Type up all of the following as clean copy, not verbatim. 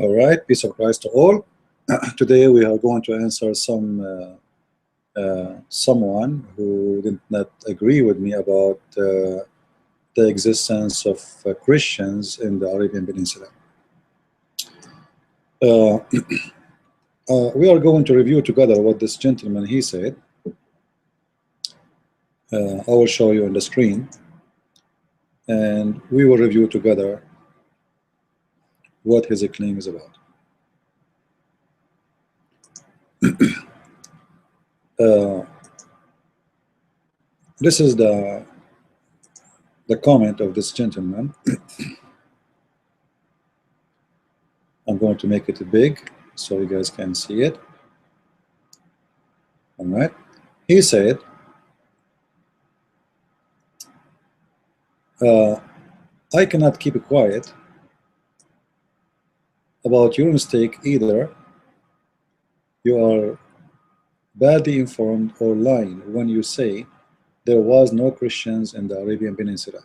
All right, peace of Christ to all. Today we are going to answer someone who did not agree with me about the existence of Christians in the Arabian Peninsula. We are going to review together what this gentleman he said. I will show you on the screen, and we will review together what his claim is about. This is the comment of this gentleman. I'm going to make it big so you guys can see it. All right. He said, I cannot keep quiet about your mistake either. You are badly informed or lying when you say there was no Christians in the Arabian Peninsula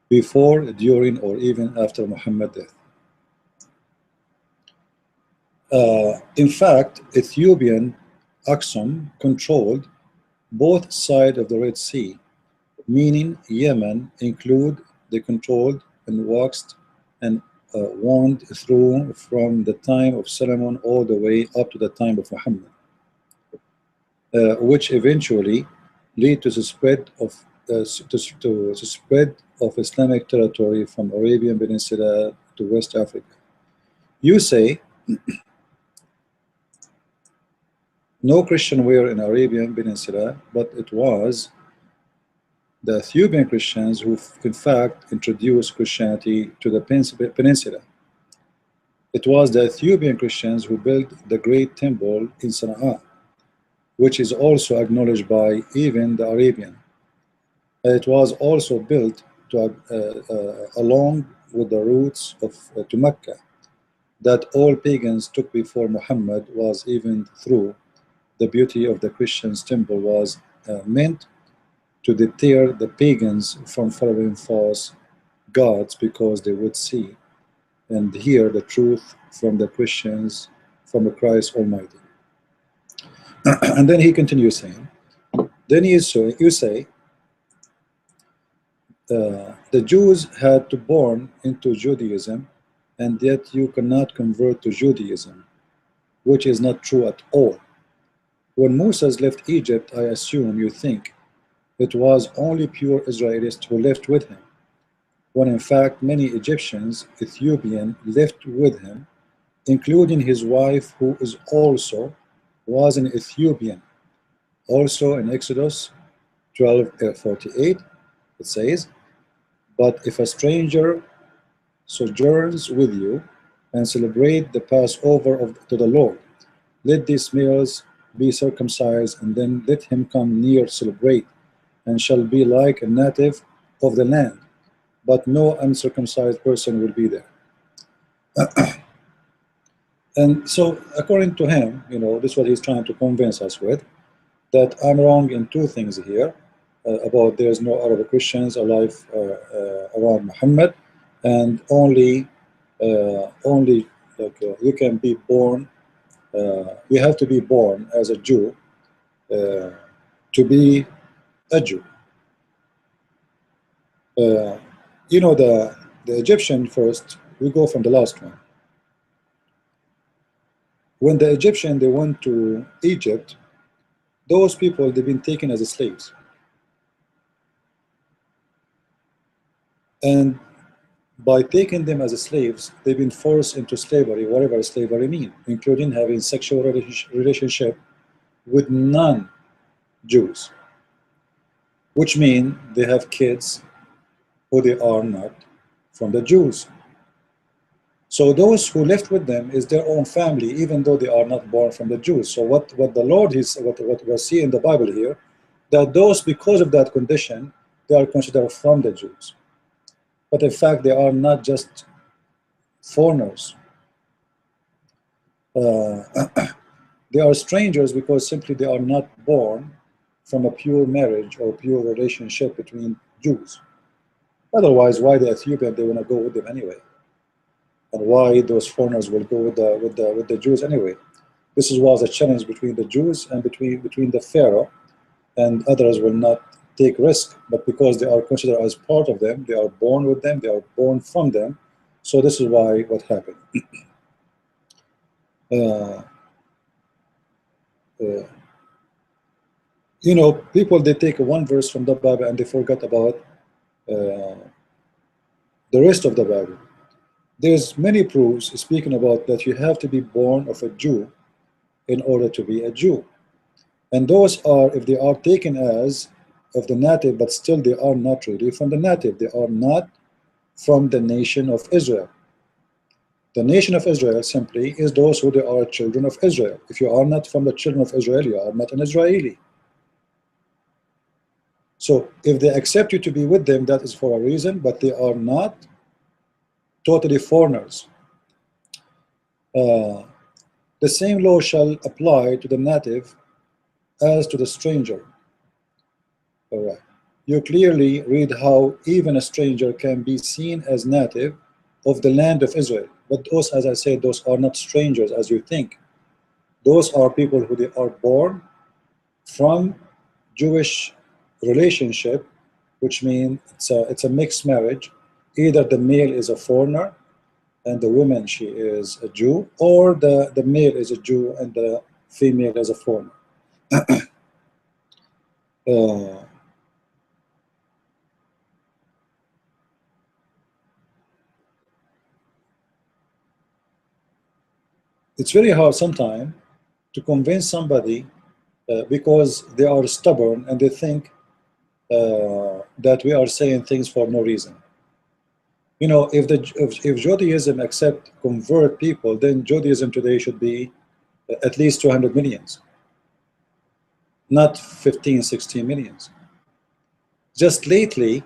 before, during, or even after Muhammad's death. In fact, Ethiopian Aksum controlled both sides of the Red Sea, meaning Yemen include they controlled and waxed and wound through from the time of Solomon all the way up to the time of Muhammad, which eventually lead to the spread of Islamic territory from Arabian Peninsula to West Africa. You say no Christian were in Arabian Peninsula, but it was the Ethiopian Christians who in fact introduced Christianity to the peninsula. It was the Ethiopian Christians who built the great temple in Sana'a, which is also acknowledged by even the Arabian. It was also built to, along with the routes to Mecca that all pagans took before Muhammad was even through. The beauty of the Christian's temple was meant to deter the pagans from following false gods because they would see and hear the truth from the Christians, from the Christ Almighty. And then he continues saying, then you say the Jews had to born into Judaism, and yet you cannot convert to Judaism, which is not true at all. When Moses left Egypt, I assume you think it was only pure Israelites who left with him, when in fact many Egyptians, Ethiopian, left with him, including his wife, who is also was an Ethiopian. Also in Exodus 12:48, it says, but if a stranger sojourns with you and celebrate the Passover to the Lord, let these males be circumcised, and then let him come near celebrate, and shall be like a native of the land, but no uncircumcised person will be there. And so according to him, you know, this is what he's trying to convince us with, that I'm wrong in two things here, about there's no Arab Christians alive around Muhammad, and only like you can be born, you have to be born as a Jew to be a Jew. You know, the Egyptian first, we go from the last one. When the Egyptian, they went to Egypt, those people, they've been taken as slaves. And by taking them as slaves, they've been forced into slavery, whatever slavery means, including having sexual relationship with non-Jews, which means they have kids who they are not from the Jews. So those who left with them is their own family, even though they are not born from the Jews. So what the Lord is, what we see in the Bible here, that those, because of that condition, they are considered from the Jews. But in fact, they are not just foreigners. They are strangers because simply they are not born from a pure marriage or pure relationship between Jews. Otherwise, why the Ethiopian, they want to go with them anyway? and why those foreigners will go with the Jews anyway. This was a challenge between the Jews and between the Pharaoh, and others will not take risk, but because they are considered as part of them, they are born with them, they are born from them. So this is why what happened. Uh, uh, you know, people, they take one verse from the Bible and they forget about the rest of the Bible. There's many proofs speaking about that you have to be born of a Jew in order to be a Jew. And those are, if they are taken as of the native, but still they are not really from the native. They are not from the nation of Israel. The nation of Israel simply is those who they are children of Israel. If you are not from the children of Israel, you are not an Israeli. So if they accept you to be with them, that is for a reason, but they are not totally foreigners. The same law shall apply to the native as to the stranger. All right. You clearly read how even a stranger can be seen as native of the land of Israel. But those, as I said, those are not strangers as you think. Those are people who they are born from Jewish relationship, which means it's a mixed marriage. Either the male is a foreigner and the woman, she is a Jew, or the male is a Jew and the female is a foreigner. It's very hard sometimes to convince somebody because they are stubborn and they think that we are saying things for no reason. You know, if Judaism accept convert people, then Judaism today should be at least 200 millions, not 15, 16 millions. Just lately,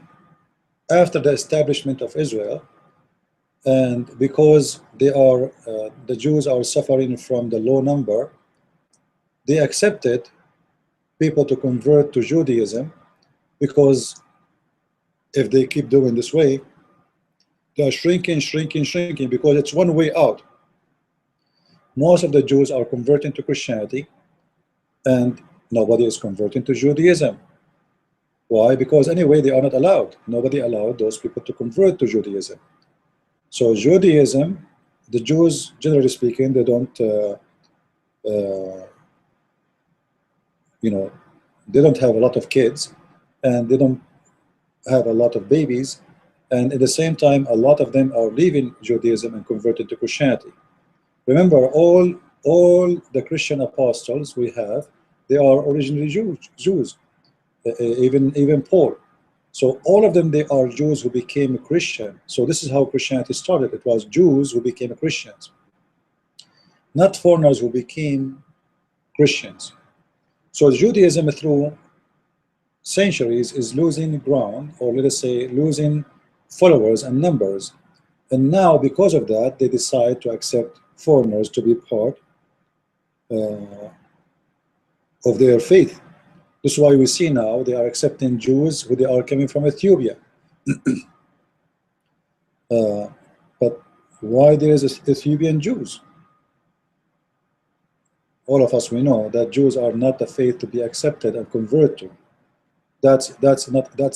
after the establishment of Israel, and because they are the Jews are suffering from the low number, they accepted people to convert to Judaism, because if they keep doing this way, they are shrinking, shrinking, shrinking, because it's one way out. Most of the Jews are converting to Christianity, and nobody is converting to Judaism. Why? Because anyway, they are not allowed. Nobody allowed those people to convert to Judaism. So Judaism, the Jews, generally speaking, they don't, you know, they don't have a lot of kids, and they don't have a lot of babies, and at the same time, a lot of them are leaving Judaism and converted to Christianity. Remember, all the Christian apostles we have, they are originally Jews, even Paul. So all of them, they are Jews who became Christian. So this is how Christianity started. It was Jews who became Christians, not foreigners who became Christians. So Judaism through centuries is losing ground, or let us say losing followers and numbers. And now because of that, they decide to accept foreigners to be part of their faith. This is why we see now they are accepting Jews who they are coming from Ethiopia. But why there is Ethiopian Jews? All of us, we know that Jews are not the faith to be accepted and converted to. That's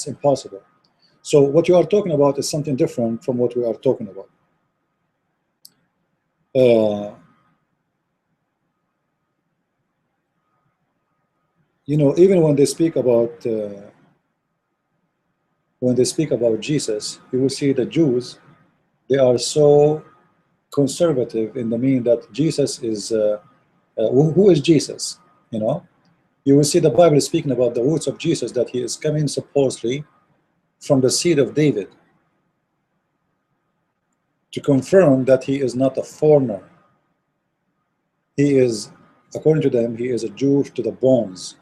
impossible. So what you are talking about is something different from what we are talking about. You know, even when they speak about Jesus, you will see the Jews, they are so conservative in the meaning that Jesus is who is Jesus? You know, you will see the Bible is speaking about the roots of Jesus, that he is coming supposedly from the seed of David, to confirm that he is not a foreigner. He is, according to them, he is a Jew to the bones.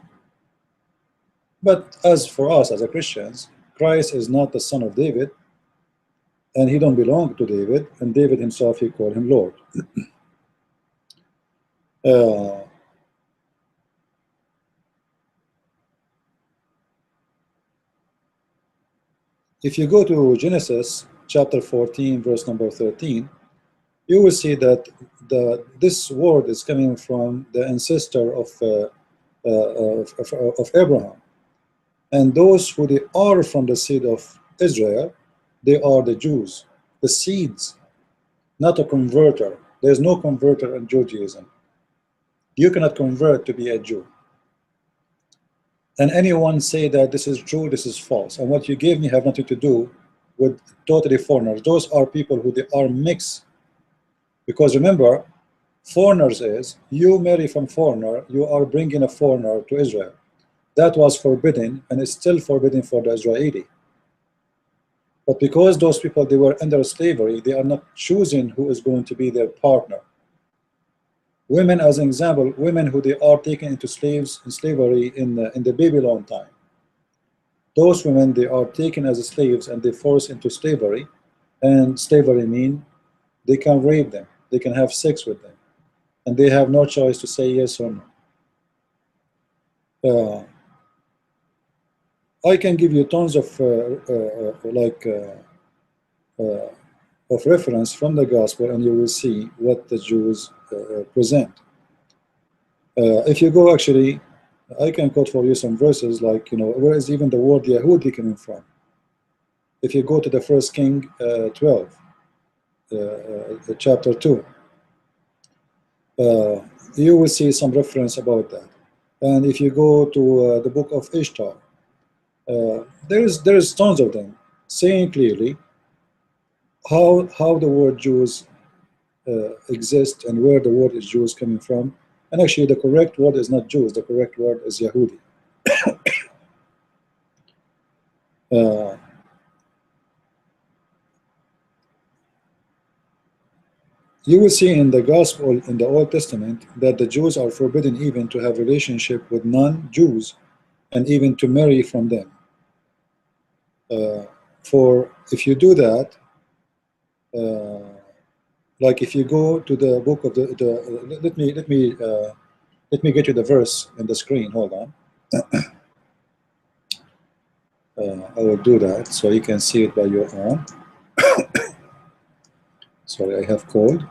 But as for us as a Christians, Christ is not the son of David, and he don't belong to David, and David himself, he called him Lord. If you go to Genesis chapter 14, verse number 13, you will see that this word is coming from the ancestor of Abraham. And those who they are from the seed of Israel, they are the Jews, the seeds, not a converter. There's no converter in Judaism. You cannot convert to be a Jew. And anyone say that this is true, this is false. And what you gave me have nothing to do with totally foreigners. Those are people who they are mixed. Because remember, foreigners is, you marry from foreigner, you are bringing a foreigner to Israel. That was forbidden, and it's still forbidden for the Israeli. But because those people, they were under slavery, they are not choosing who is going to be their partner. Women, as an example, women who they are taken into slavery in the Babylon time. Those women, they are taken as slaves and they forced into slavery. And slavery means they can rape them, they can have sex with them, and they have no choice to say yes or no. I can give you tons of of reference from the gospel, and you will see what the Jews present. If you go, actually, I can quote for you some verses, like, where is even the word Yahudi coming from? If you go to the 1 King 12, chapter 2, you will see some reference about that. And if you go to the book of Ishtar, there's tons of them saying clearly how the word Jews exist and where the word is Jews coming from. And actually, the correct word is not Jews. The correct word is Yahudi. You will see in the Gospel in the Old Testament that the Jews are forbidden even to have relationship with non-Jews and even to marry from them. For if you do that, like if you go to the book of let me get you the verse in the screen. Hold on. I will do that so you can see it by your own. Sorry, I have cold.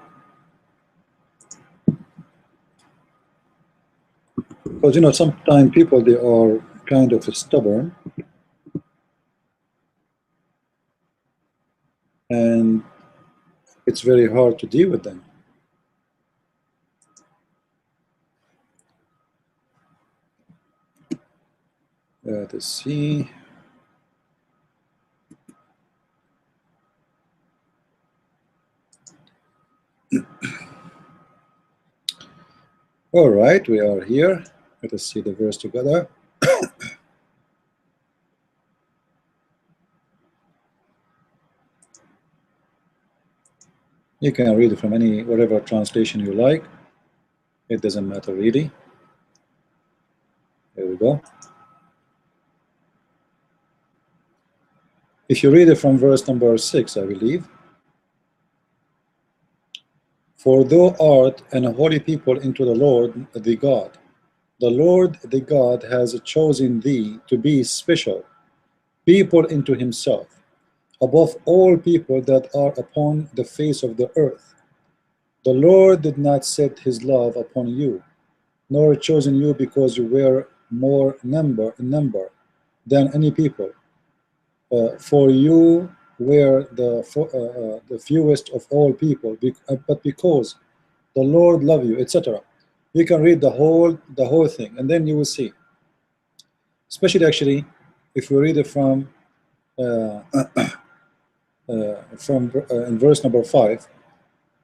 Because sometimes people, they are kind of stubborn, and it's very hard to deal with them. Let's see. All right, we are here. Let us see the verse together. You can read it from whatever translation you like. It doesn't matter really. Here we go. If you read it from verse number 6, I believe. For thou art an holy people into the Lord the God. The Lord the God has chosen thee to be special people into himself, above all people that are upon the face of the earth. The Lord did not set his love upon you, nor chosen you because you were more in number than any people. For you were the fewest of all people, but because the Lord loved you, etc. You can read the whole thing, and then you will see. Especially, actually, if we read it from in verse number 5.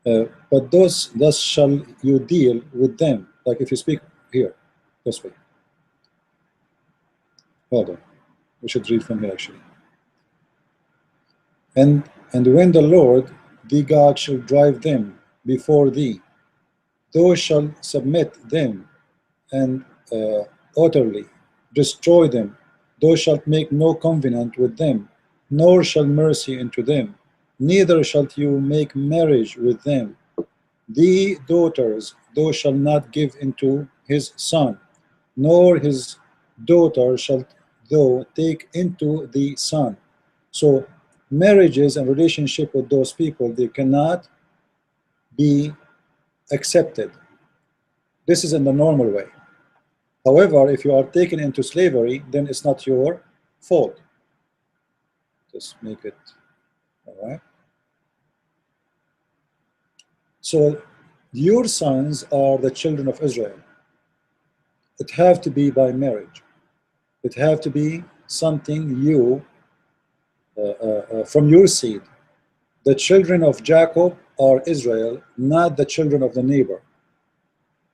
But thus shall you deal with them. Like if you speak here, this way. Hold on. We should read from here, actually. And when the Lord thy God shall drive them before thee, thou shalt submit them and utterly destroy them. Thou shalt make no covenant with them, nor shall mercy unto them, neither shalt you make marriage with them. The daughters thou shalt not give into his son, nor his daughter shalt thou take into the son. So marriages and relationship with those people, they cannot be accepted. This is in the normal way. However, if you are taken into slavery, then it's not your fault. Just make it, all right? So your sons are the children of Israel. It have to be by marriage. It have to be something you, from your seed. The children of Jacob are Israel, not the children of the neighbor.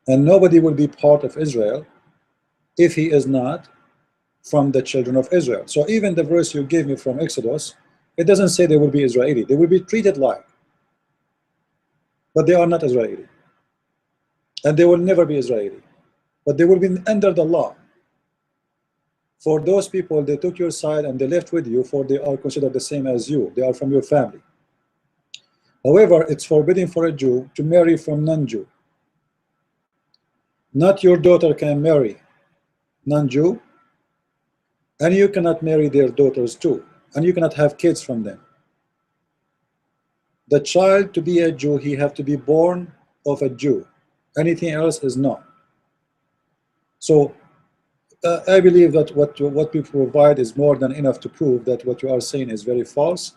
And nobody will be part of Israel if he is not from the children of Israel. So even the verse you gave me from Exodus, it doesn't say they will be Israeli. They will be treated like, but they are not Israeli. And they will never be Israeli. But they will be under the law. For those people, they took your side and they left with you, for they are considered the same as you. They are from your family. However, it's forbidden for a Jew to marry from non-Jew. Not your daughter can marry non-Jew, and you cannot marry their daughters too, and you cannot have kids from them. The child, to be a Jew, he have to be born of a Jew. Anything else is not. So I believe that what we provide is more than enough to prove that what you are saying is very false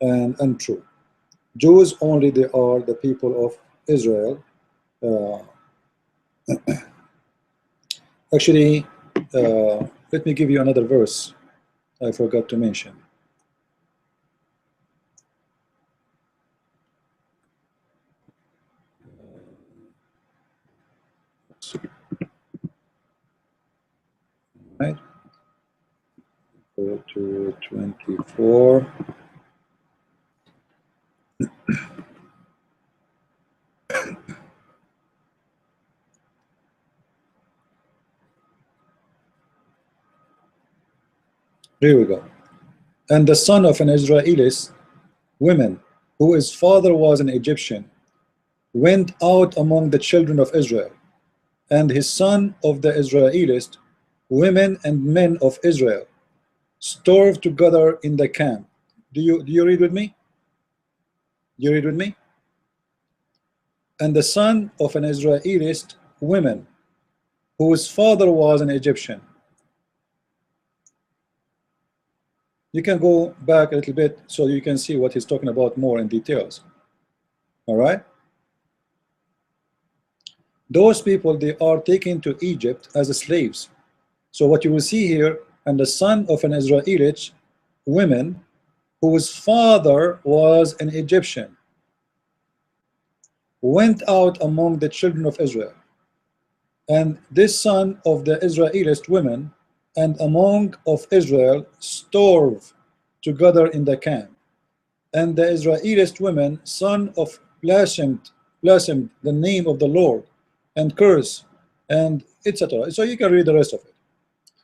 and untrue. Jews only, they are the people of Israel. Actually, let me give you another verse I forgot to mention. Right? Go to 24. Here we go. And the son of an Israelite woman, who his father was an Egyptian, went out among the children of Israel, and his son of the Israelites, women and men of Israel, starved together in the camp. Do you read with me? You read with me? And the son of an Israelite woman, whose father was an Egyptian. You can go back a little bit so you can see what he's talking about more in details. All right? Those people, they are taken to Egypt as slaves. So what you will see here, and the son of an Israelite woman, whose father was an Egyptian, went out among the children of Israel. And this son of the Israelite women and among of Israel starved together in the camp. And the Israelite women, son of blasphemed the name of the Lord and curse, and etc. So you can read the rest of it.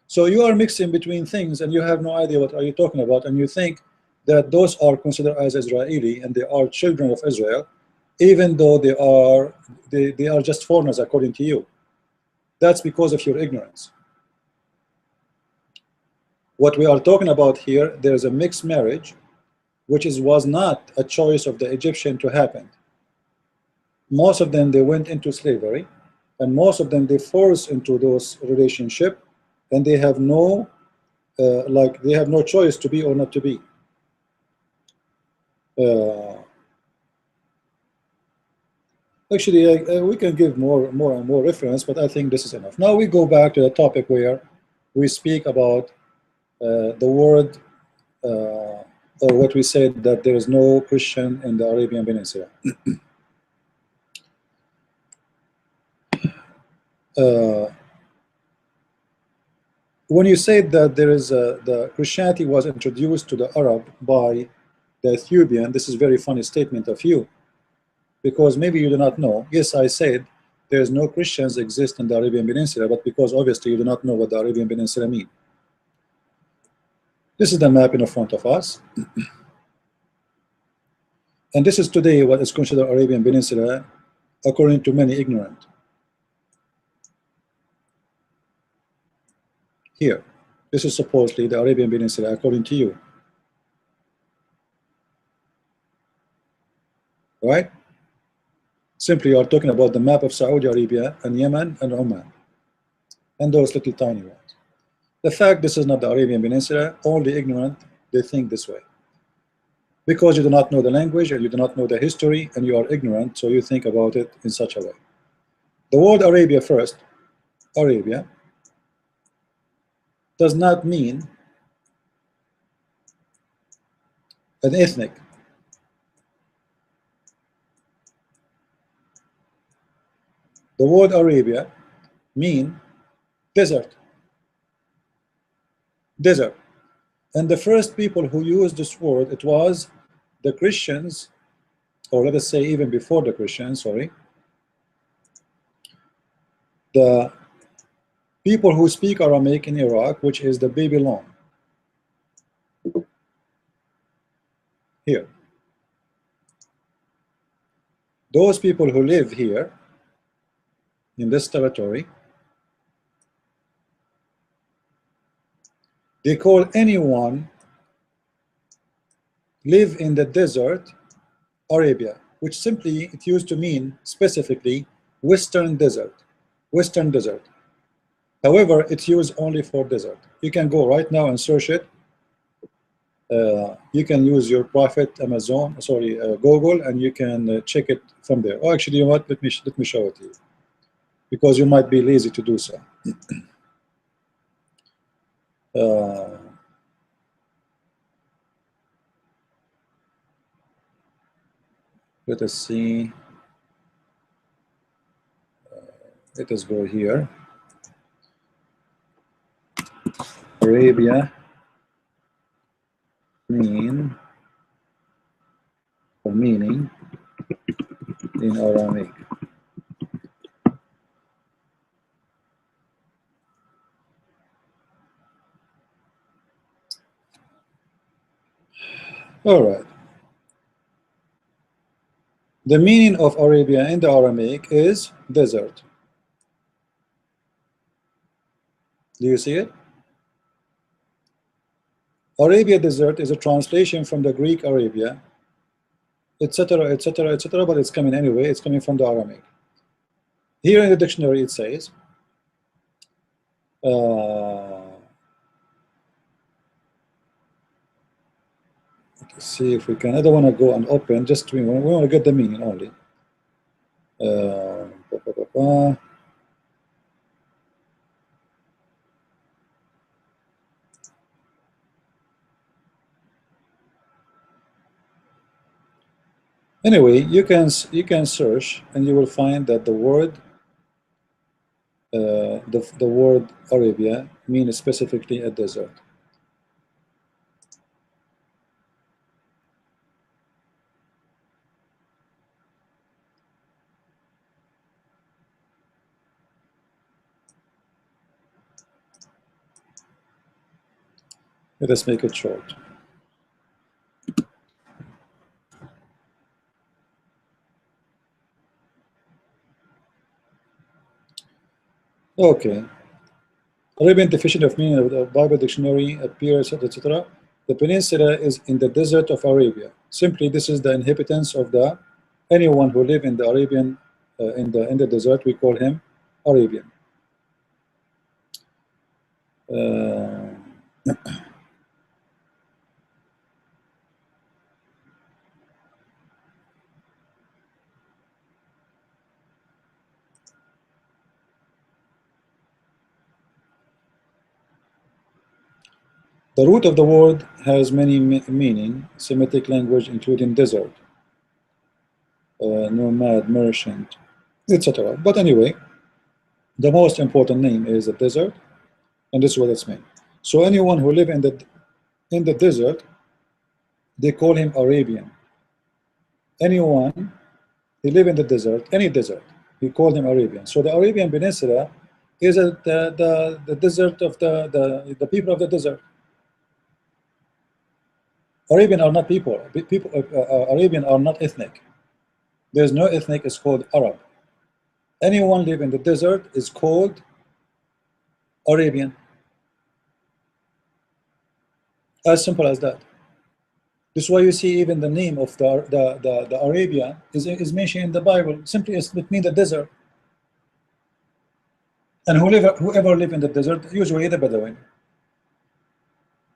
So you are mixing between things and you have no idea what are you talking about, and you think that those are considered as Israeli and they are children of Israel, even though they are just foreigners according to you. That's because of your ignorance. What we are talking about here, there's a mixed marriage, which was not a choice of the Egyptian to happen. Most of them, they went into slavery, and most of them, they forced into those relationship, and they have no they have no choice to be or not to be. Actually, we can give more and more reference, but I think this is enough. Now we go back to the topic where we speak about the word, or what we said, that there is no Christian in the Arabian Peninsula. When you said that there is the Christianity was introduced to the Arab by the Ethiopian, this is a very funny statement of you, because maybe you do not know. Yes, I said there is no Christians exist in the Arabian Peninsula, but because obviously you do not know what the Arabian Peninsula means. This is the map in front of us. And this is today what is considered Arabian Peninsula, according to many ignorant. Here, this is supposedly the Arabian Peninsula, according to you. Right? Simply, you are talking about the map of Saudi Arabia and Yemen and Oman, and those little tiny ones. The fact this is not the Arabian Peninsula, only ignorant, they think this way. Because you do not know the language and you do not know the history and you are ignorant, so you think about it in such a way. The word Arabia first, Arabia, does not mean an ethnic. The word Arabia mean desert. Desert. And the first people who used this word, it was the Christians, or let us say even before the Christians, sorry, the people who speak Aramaic in Iraq, which is the Babylon. Here. Those people who live here in this territory, they call anyone live in the desert Arabia, which simply it used to mean specifically Western desert. Western desert. However, it's used only for desert. You can go right now and search it. You can use your Prophet Amazon, sorry, Google, and you can check it from there. Oh, actually, you know what? Let me show it to you, because you might be lazy to do so. Let us see. Let us go here. Arabia mean or meaning in Aramaic. All right. The meaning of Arabia in the Aramaic is desert. Do you see it? Arabia desert is a translation from the Greek Arabia, etc., etc., etc., but it's coming anyway, it's coming from the Aramaic. Here in the dictionary it says, let's see if we can, I don't want to go and open, just we want to get the meaning only. Anyway, you can search and you will find that the word the word Arabia means specifically a desert. Let us make it short. Okay. Arabian definition of meaning of the Bible dictionary appears, etc. The peninsula is in the desert of Arabia. Simply, this is the inhabitants of the anyone who live in the Arabian in the desert. We call him Arabian. The root of the word has many meaning, Semitic language including desert, nomad, merchant, etc. But anyway, the most important name is the desert, and this is what it's meant. So anyone who live in the desert, they call him Arabian. Anyone who live in the desert, any desert, we call him Arabian. So the Arabian Peninsula is the desert of the people of the desert. Arabian are not people. Arabian are not ethnic. There's no ethnic is called Arab. Anyone live in the desert is called Arabian. As simple as that. This is why you see even the name of the Arabia is mentioned in the Bible. Simply it means the desert. And whoever live in the desert, usually the Bedouin.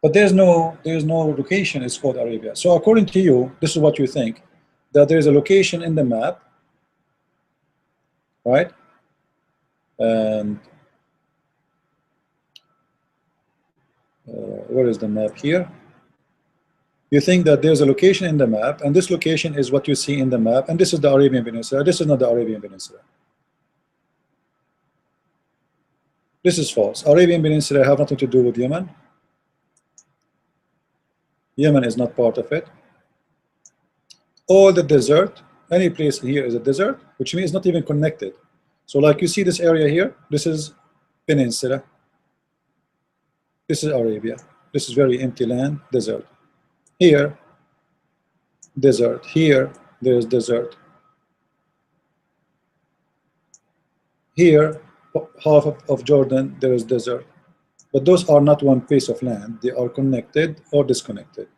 But there's no location. It's called Arabia. So according to you, this is what you think, that there is a location in the map, right? And where is the map here? You think that there's a location in the map, and this location is what you see in the map, and this is the Arabian Peninsula. This is not the Arabian Peninsula. This is false. Arabian Peninsula have nothing to do with Yemen. Yemen is not part of it. All the desert, any place here is a desert, which means it's not even connected. So like you see this area here, this is Peninsula. This is Arabia. This is very empty land, desert. Here, desert. Here, there's desert. Here, half of Jordan, there is desert. But those are not one piece of land. They are connected or disconnected.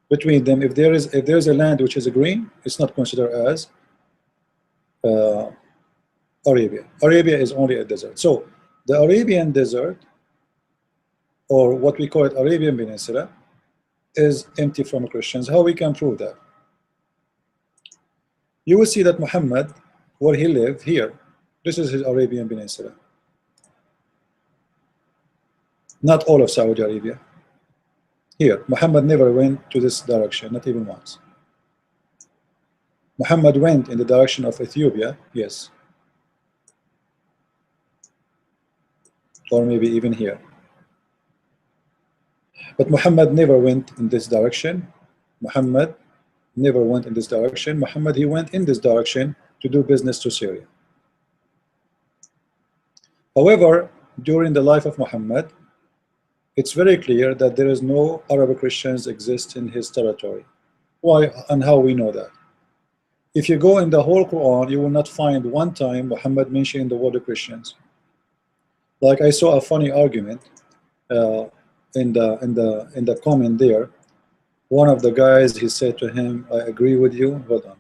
Between them, if there is a land which is green, it's not considered as Arabia. Arabia is only a desert. So the Arabian desert, or what we call it Arabian Peninsula, is empty from Christians. How we can prove that? You will see that Muhammad, where he lived here, this is his Arabian Peninsula. Not all of Saudi Arabia. Here, Muhammad never went to this direction, not even once. Muhammad went in the direction of Ethiopia, yes. Or maybe even here. But Muhammad never went in this direction. Muhammad never went in this direction. Muhammad, he went in this direction to do business to Syria. However, during the life of Muhammad, it's very clear that there is no Arab Christians exist in his territory. Why and how we know that? If you go in the whole Quran, you will not find one time Muhammad mentioning the word Christians. Like I saw a funny argument in the comment there. One of the guys, he said to him, "I agree with you." Hold on.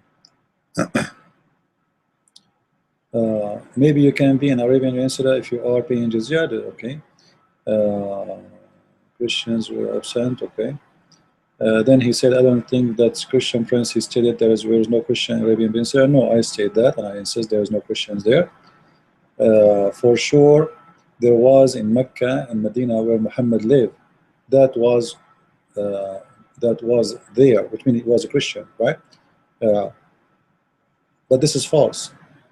Maybe you can be an Arabian Peninsula if you are paying jizya. Okay. Christians were absent. Okay. Then he said, "I don't think that's Christian Prince." He stated there is no Christian Arabian Peninsula. No, I state that, and I insist there is no Christians there. For sure, there was in Mecca and Medina where Muhammad lived. That was there, which means he was a Christian, right? But this is false.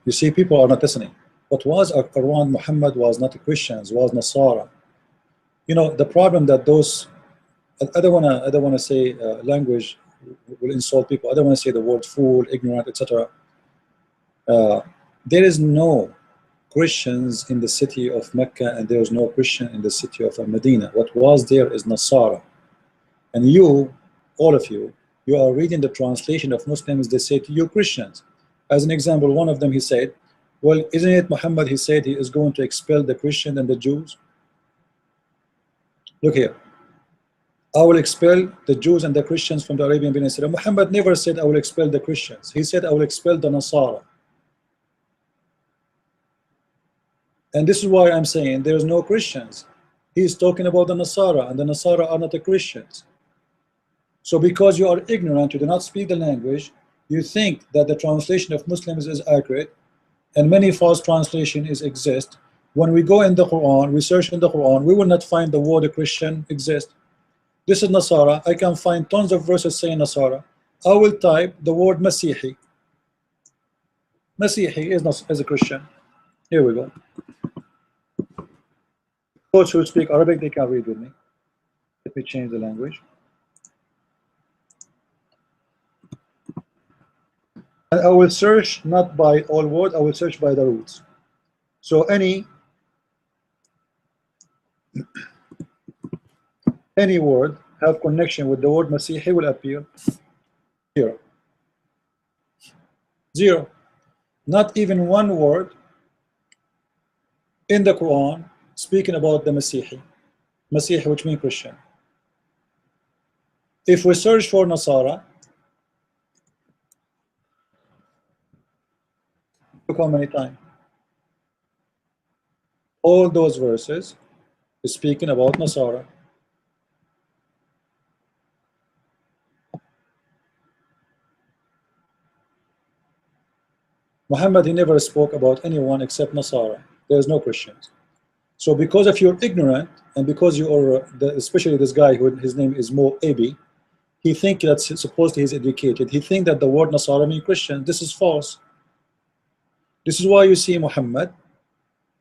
You see, people are not listening. What was around Muhammad was not Christians, was Nasara. You know, the problem that those, I don't wanna say language will insult people. I don't want to say the word fool, ignorant, etc. There is no Christians in the city of Mecca, and there is no Christian in the city of Medina. What was there is Nasara. And you, all of you, you are reading the translation of Muslims. They say to you Christians. As an example, one of them, he said, well, isn't it Muhammad, he said he is going to expel the Christians and the Jews? Look here. I will expel the Jews and the Christians from the Arabian Peninsula. Muhammad never said I will expel the Christians. He said I will expel the Nasara. And this is why I'm saying there is no Christians. He is talking about the Nasara, and the Nasara are not the Christians. So because you are ignorant, you do not speak the language, you think that the translation of Muslims is accurate, and many false translations exist. When we go in the Quran, we search in the Quran, we will not find the word Christian exist. This is Nasara. I can find tons of verses saying Nasara. I will type the word Masihi. Masihi is a Christian. Here we go. Those who speak Arabic, they can read with me. Let me change the language. And I will search not by all words, I will search by the roots. So any word have connection with the word Masihi will appear here. Zero. Not even one word in the Quran speaking about the Masihi, which means Christian. If we search for Nasara, look how many times. All those verses is speaking about Nasara. Muhammad, he never spoke about anyone except Nasara. There is no Christians. So because if you're ignorant, and because you are, especially this guy who his name is Mo Abi, he think that supposedly he's educated. He think that the word Nasara means Christian. This is false. This is why you see Muhammad,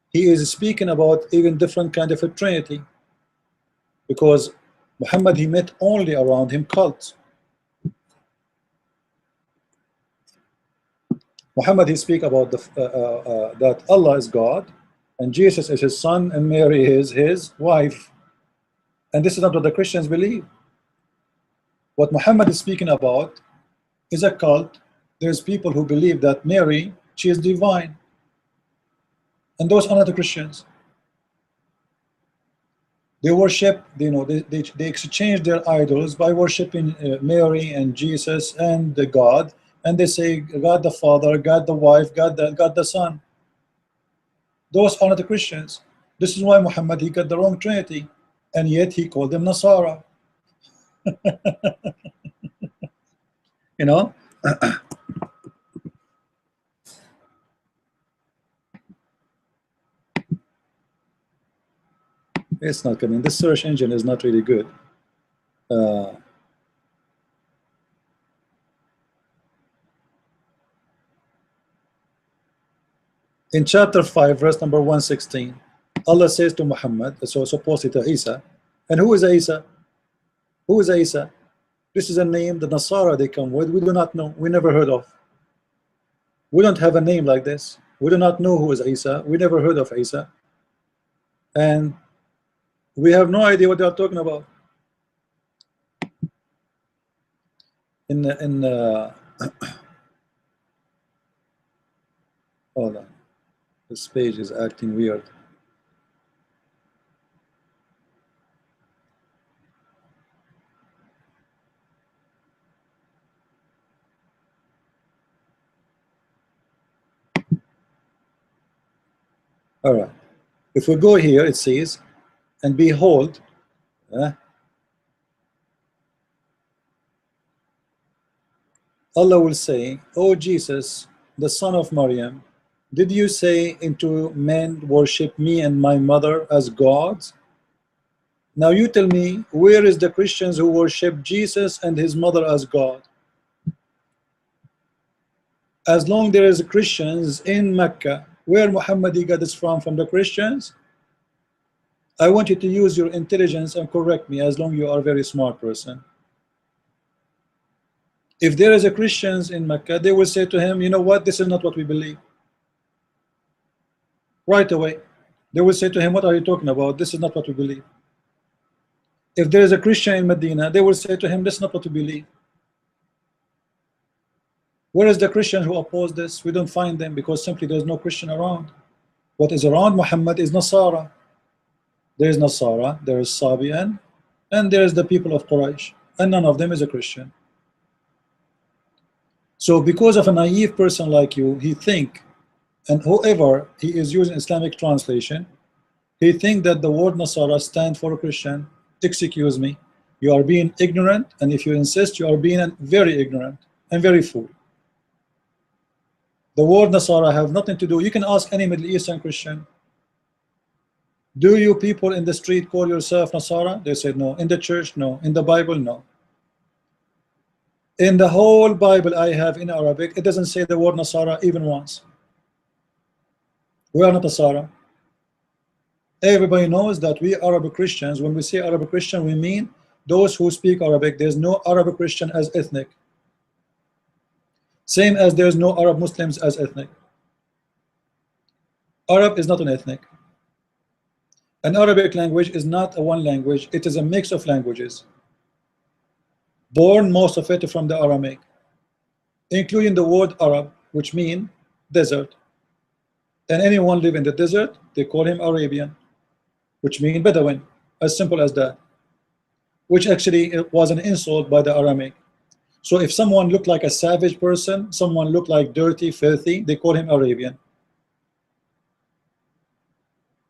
he is speaking about even different kind of a trinity, because Muhammad, he met only around him cults. Muhammad, he speak about that Allah is God, and Jesus is his son, and Mary is his wife. And this is not what the Christians believe. What Muhammad is speaking about is a cult. There's people who believe that Mary, she is divine, and those are not the Christians. They worship, you know, they exchange their idols by worshiping Mary and Jesus and the God, and they say God the Father, God the wife, God the Son. Those are not the Christians. This is why Muhammad, he got the wrong trinity, and yet he called them Nasara. You know. It's not coming. This search engine is not really good. In chapter 5, verse number 116, Allah says to Muhammad, so supposedly to Isa, and who is Isa? Who is Isa? This is a name the Nasara they come with. We do not know. We never heard of. We don't have a name like this. We do not know who is Isa. We never heard of Isa. And we have no idea what they are talking about. Hold on. This page is acting weird. All right. If we go here, it says, and behold, Allah will say, "O Jesus, the son of Maryam, did you say into men worship me and my mother as gods? Now you tell me, where is the Christians who worship Jesus and his mother as God?" As long there is Christians in Mecca, where Muhammad got this from the Christians, I want you to use your intelligence and correct me, as long you are a very smart person. If there is a Christians in Mecca, they will say to him, you know what, this is not what we believe. Right away, they will say to him, what are you talking about? This is not what we believe. If there is a Christian in Medina, they will say to him, this is not what we believe. Where is the Christian who opposed this? We don't find them, because simply there is no Christian around. What is around Muhammad is Nasara. There is Nasara, there is Sabian, and there is the people of Quraysh, and none of them is a Christian. So because of a naive person like you, he think, and whoever he is using Islamic translation, he think that the word Nasara stands for Christian. Excuse me, you are being ignorant, and if you insist, you are being very ignorant and very fool. The word Nasara have nothing to do. You can ask any Middle Eastern Christian, do you people in the street call yourself Nasara? They said no. In the church, no. In the Bible, no. In the whole Bible I have in Arabic, it doesn't say the word Nasara even once. We are not Nasara. Everybody knows that we Arabic Christians, when we say Arabic Christian, we mean those who speak Arabic. There's no Arabic Christian as ethnic. Same as there's no Arab Muslims as ethnic. Arab is not an ethnic. An Arabic language is not a one language, it is a mix of languages. Born most of it from the Aramaic, including the word Arab, which means desert. And anyone live in the desert, they call him Arabian, which means Bedouin, as simple as that. which actually it was an insult by the Aramaic. So if someone looked like a savage person, someone looked like dirty, filthy, they call him Arabian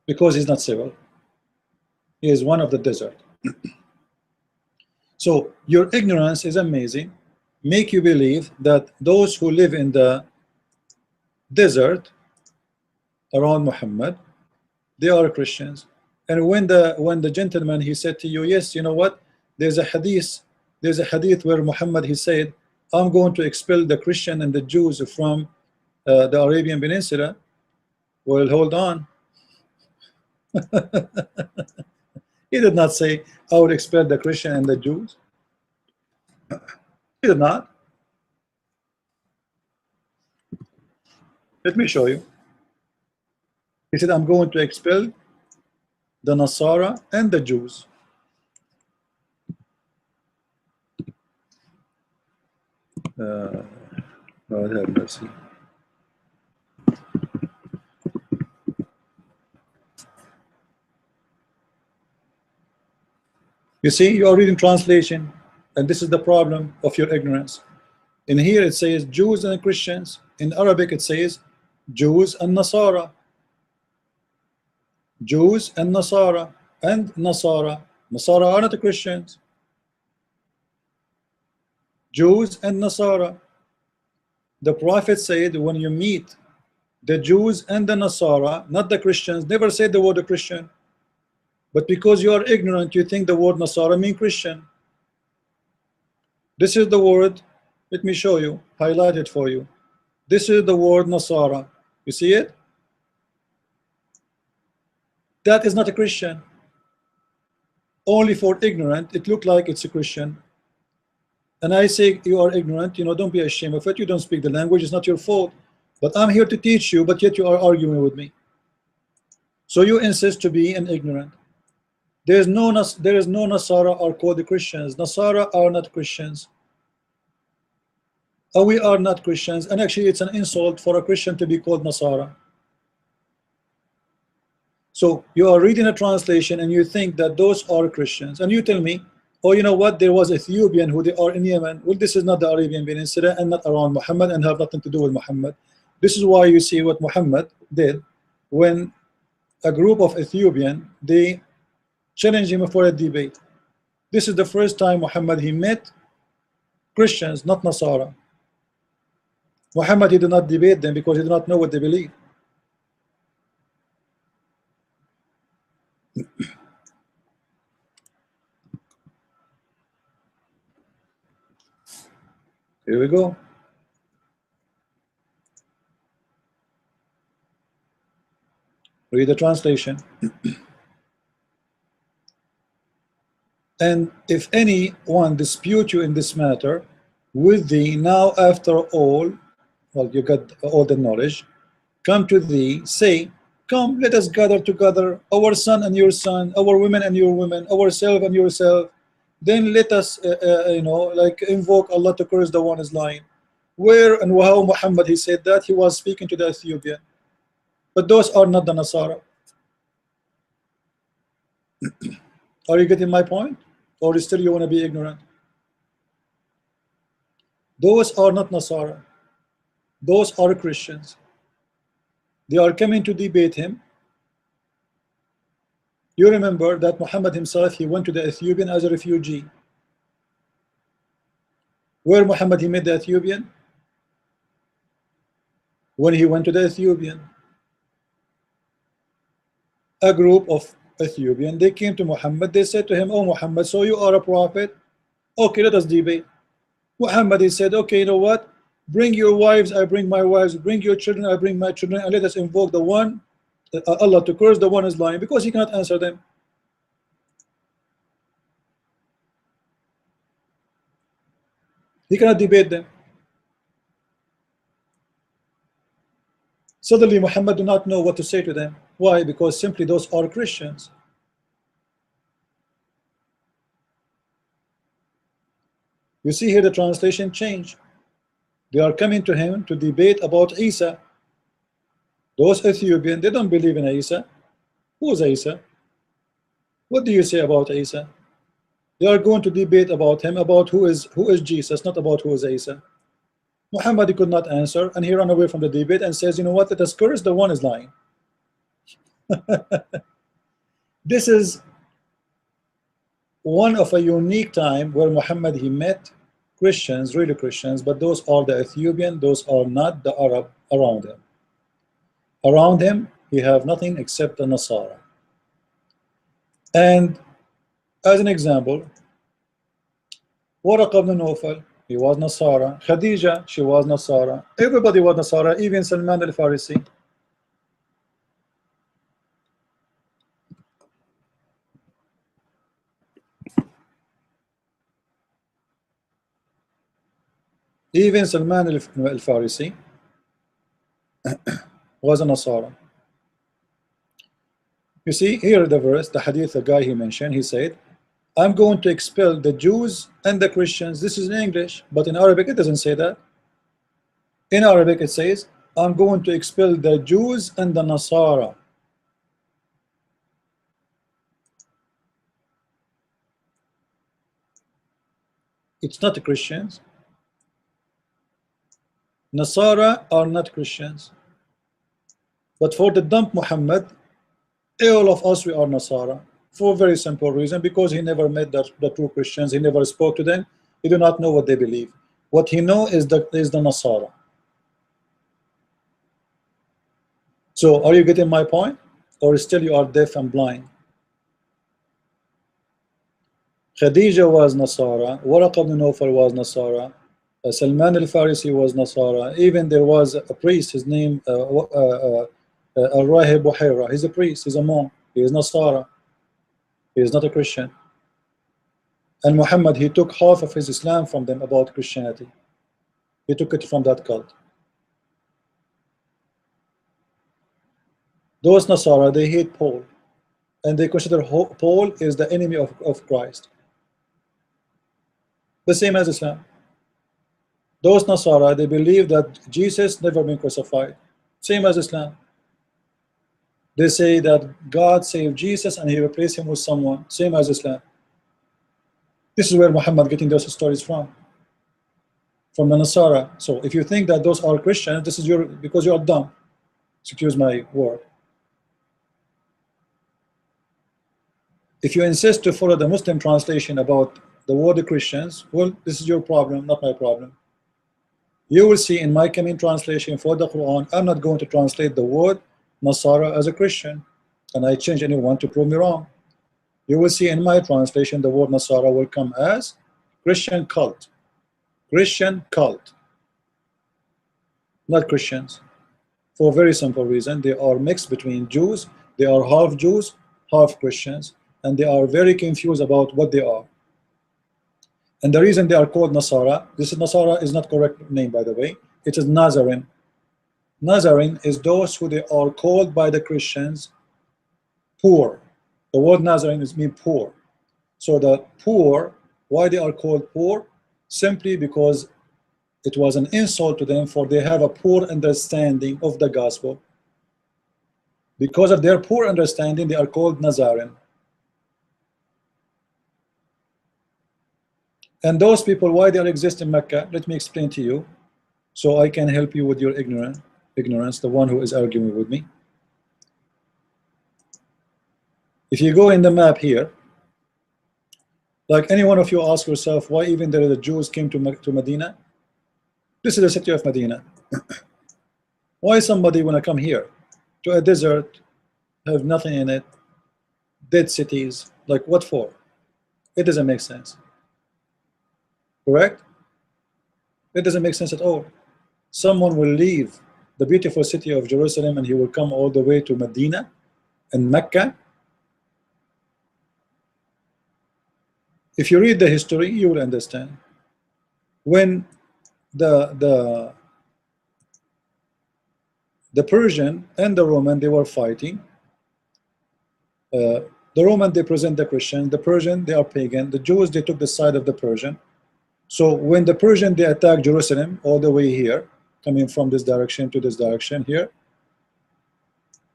because he's not civil. He is one of the desert. So your ignorance is amazing. Make you believe that those who live in the desert around Muhammad, they are Christians. And when the gentleman, he said to you, yes, you know what, there's a hadith where Muhammad, he said, I'm going to expel the Christian and the Jews from the Arabian Peninsula. Well, hold on. He did not say I would expel the Christian and the Jews. He did not. Let me show you. He said, I'm going to expel the Nasara and the Jews. God have mercy. You see, you are reading translation, and this is the problem of your ignorance. In here it says Jews and Christians. In Arabic it says Jews and Nasara. Jews and Nasara and Nasara. Nasara are not the Christians. Jews and Nasara. The Prophet said when you meet the Jews and the Nasara, not the Christians, never said the word Christian. But because you are ignorant, you think the word Nasara means Christian. This is the word. Let me show you, highlight it for you. This is the word Nasara. You see it? That is not a Christian. Only for ignorant, it looked like it's a Christian. And I say you are ignorant, you know, don't be ashamed of it. You don't speak the language, it's not your fault. But I'm here to teach you, but yet you are arguing with me. So you insist to be an ignorant. There is no Nasara are called the Christians. Nasara are not Christians. We are not Christians, and actually it's an insult for a Christian to be called Nasara. So you are reading a translation and you think that those are Christians, and you tell me, oh, you know what, there was Ethiopian who they are in Yemen. Well, this is not the Arabian Peninsula and not around Muhammad and have nothing to do with Muhammad. This is why you see what Muhammad did when a group of Ethiopian, they challenged him for a debate. This is the first time Muhammad, he met Christians, not Nasara. Muhammad, he did not debate them because he did not know what they believe. Here we go. Read the translation. And if anyone dispute you in this matter with thee, now after all, well, you got all the knowledge, come to thee, say, come, let us gather together, our son and your son, our women and your women, ourselves and yourself. Then let us, you know, like invoke Allah to curse the one is lying. Where and how Muhammad, he said that, he was speaking to the Ethiopian. But those are not the Nasara. Are you getting my point? Or still you want to be ignorant? Those are not Nasara. Those are Christians. They are coming to debate him. You remember that Muhammad himself, he went to the Ethiopian as a refugee. Where Muhammad, he met the Ethiopian? When he went to the Ethiopian. A group of Ethiopian, they came to Muhammad, they said to him, oh Muhammad, so you are a prophet? Okay, let us debate. Muhammad, he said, okay, you know what? Bring your wives, I bring my wives. Bring your children, I bring my children, and let us invoke the one, Allah, to curse the one is lying, because he cannot answer them. He cannot debate them. Suddenly Muhammad do not know what to say to them. Why? Because simply those are Christians. You see here the translation change. They are coming to him to debate about Isa. Those Ethiopians, they don't believe in Isa. Who is Isa? What do you say about Isa? They are going to debate about him, about who is Jesus, not about who is Isa. Muhammad, he could not answer, and he ran away from the debate and says, you know what, let us curse, the one is lying. This is one of a unique time where Muhammad, he met Christians, really Christians, but those are the Ethiopian, those are not the Arab around him. Around him, he have nothing except the Nasara. And as an example, Waraq ibn Nawfal, he was Nasara. Khadija, she was Nasara. Everybody was Nasara, even Salman al-Farisi. Even Salman al-Farisi was a Nasara. You see, here the verse, the hadith, the guy he mentioned, he said, I'm going to expel the Jews and the Christians. This is in English, but in Arabic it doesn't say that. In Arabic it says, I'm going to expel the Jews and the Nasara. It's not the Christians. Nasara are not Christians. But for the dump Muhammad, all of us, we are Nasara. For a very simple reason, because he never met the true Christians, he never spoke to them, he do not know what they believe. What he know is the Nasara. So are you getting my point? Or still you are deaf and blind? Khadija was Nasara, Waraq ibn Nawfal was Nasara, Salman al-Farisi was Nasara, even there was a priest, his name Al-Rahib Buhaira, he's a priest, he's a monk, he is Nasara. He is not a Christian. And Muhammad, he took half of his Islam from them about Christianity. He took it from that cult. Those Nasara, they hate Paul, and they consider Paul is the enemy of Christ. The same as Islam. Those Nasara, they believe that Jesus never been crucified. Same as Islam. They say that God saved Jesus and he replaced him with someone. Same as Islam. This is where Muhammad getting those stories from the Nasara. So if you think that those are Christians, this is because you are dumb. Excuse my word. If you insist to follow the Muslim translation about the word Christians, well, this is your problem, not my problem. You will see in my coming translation for the Quran, I'm not going to translate the word Nasara as a Christian, and I change anyone to prove me wrong. You will see in my translation the word Nasara will come as Christian cult. Christian cult, not Christians, for a very simple reason. They are mixed between Jews, they are half Jews, half Christians, and they are very confused about what they are. And the reason they are called Nasara, Nasara is not correct name, by the way, it is Nazarene. Nazarene is those who they are called by the Christians poor. The word Nazarene is mean poor. So the poor, why they are called poor? Simply because it was an insult to them, for they have a poor understanding of the gospel. Because of their poor understanding, they are called Nazarene. And those people, why they exist in Mecca, let me explain to you, so I can help you with your ignorance, the one who is arguing with me. If you go in the map here, like any one of you ask yourself, why even the Jews came to Medina? This is the city of Medina. Why somebody wanna come here to a desert, have nothing in it, dead cities, like what for? It doesn't make sense. Correct? It doesn't make sense at all. Someone will leave the beautiful city of Jerusalem and he will come all the way to Medina and Mecca. If you read the history, you will understand. When the Persian and the Roman, they were fighting. The Roman, they present the Christian. The Persian, they are pagan. The Jews, they took the side of the Persian. So when the Persian, they attacked Jerusalem all the way here, coming from this direction to this direction here,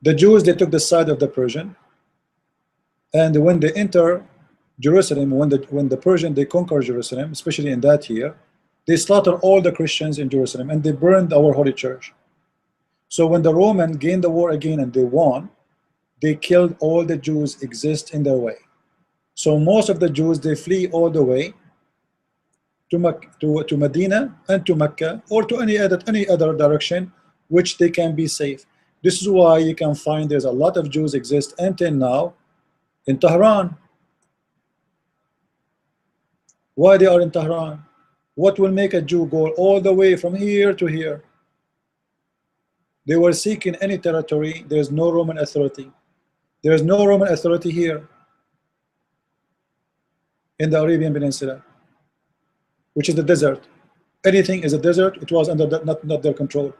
the Jews, they took the side of the Persian. And when they enter Jerusalem, when the Persian they conquered Jerusalem, especially in that year, they slaughtered all the Christians in Jerusalem and they burned our holy church. So when the Roman gained the war again and they won, they killed all the Jews exist in their way. So most of the Jews, they flee all the way to Medina and to Mecca, or to any other direction which they can be safe. This is why you can find there's a lot of Jews exist until now in Tehran. Why they are in Tehran? What will make a Jew go all the way from here to here? They were seeking any territory. There's no Roman authority. There is no Roman authority here in the Arabian Peninsula, which is the desert. Anything is a desert. It was under not their control.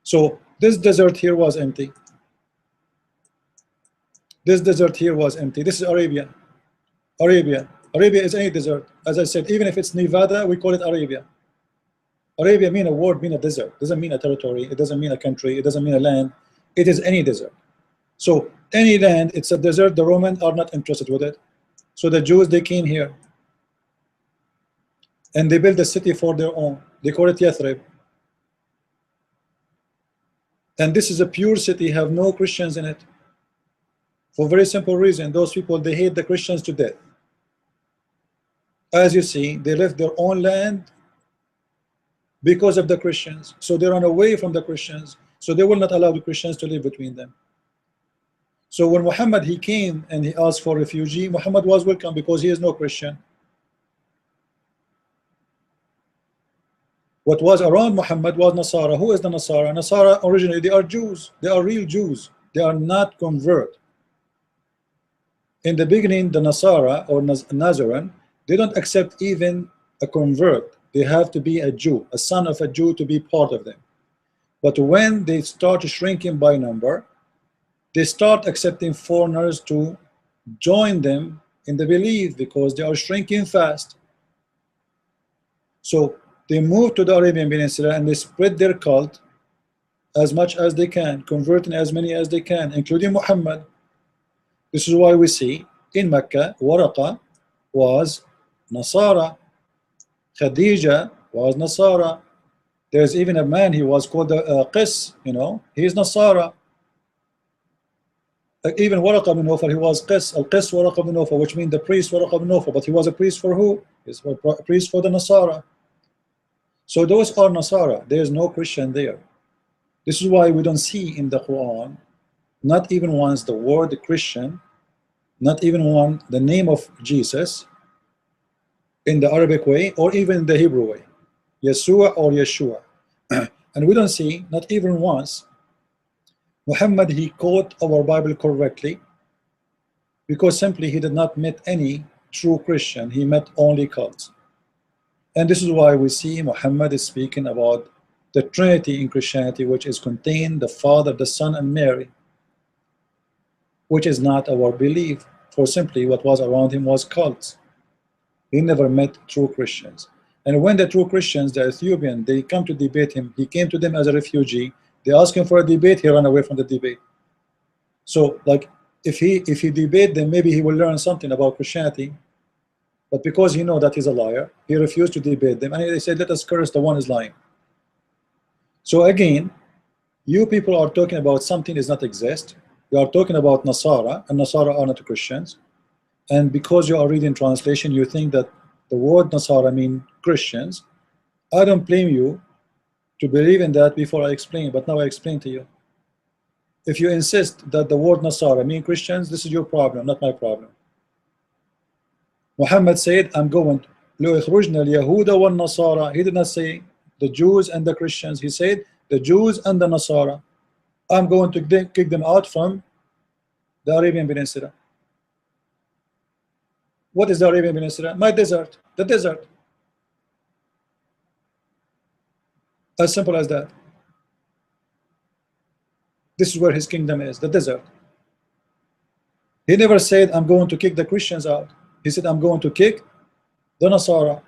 So this desert here was empty. This desert here was empty. This is Arabia. Arabia is any desert. As I said, even if it's Nevada, we call it Arabia. Arabia mean a word, mean a desert. Doesn't mean a territory. It doesn't mean a country. It doesn't mean a land. It is any desert. So any land, it's a desert. The Romans are not interested with it. So the Jews, they came here and they built a city for their own. They call it Yathrib. And this is a pure city, have no Christians in it. For a very simple reason, those people, they hate the Christians to death. As you see, they left their own land because of the Christians. So they run away from the Christians. So they will not allow the Christians to live between them. So when Muhammad, he came and he asked for refugee, Muhammad was welcome because he is no Christian. What was around Muhammad was Nasara. Who is the Nasara? Nasara originally, they are Jews. They are real Jews. They are not convert. In the beginning, the Nasara or Nazarene, they don't accept even a convert. They have to be a Jew, a son of a Jew, to be part of them. But when they start shrinking by number, they start accepting foreigners to join them in the belief because they are shrinking fast. So they move to the Arabian Peninsula and they spread their cult as much as they can, converting as many as they can, including Muhammad. This is why we see in Mecca, Waraqa was Nasara, Khadija was Nasara. There's even a man, he was called Qis, you know, he is Nasara. Even Waraqa bin Nawfal, he was Qis, Al-Qis Waraqa bin Nawfal, which means the priest Waraqa bin Nawfal, but he was a priest for who? He's a priest for the Nasara. So those are Nasara. There is no Christian there. This is why we don't see in the Quran, not even once the word Christian, not even one the name of Jesus in the Arabic way or even in the Hebrew way, Yeshua or Yeshua. And we don't see, not even once, Muhammad, he quote our Bible correctly because simply he did not meet any true Christian. He met only cults. And this is why we see Muhammad is speaking about the Trinity in Christianity, which is contained the Father, the Son, and Mary, which is not our belief, for simply what was around him was cults. He never met true Christians. And when the true Christians, the Ethiopian, they come to debate him, he came to them as a refugee, they asked him for a debate, he ran away from the debate. So like if he debate them, maybe he will learn something about Christianity. But because he knows that he's a liar, he refused to debate them, and they said, let us curse the one who is lying. So again, you people are talking about something does not exist. You are talking about Nasara, and Nasara are not Christians. And because you are reading translation, you think that the word Nasara means Christians. I don't blame you to believe in that before I explain, but now I explain to you. If you insist that the word Nasara means Christians, this is your problem, not my problem. Muhammad said, I'm going to لِيُخْرِجْنَا الْيَهُودَ وَالنَّصَارَى. He did not say the Jews and the Christians. He said the Jews and the Nasara. I'm going to kick them out from the Arabian Peninsula. What is the Arabian Peninsula? My desert, the desert. As simple as that. This is where his kingdom is, the desert. He never said, I'm going to kick the Christians out. He said, I'm going to kick the Nasara.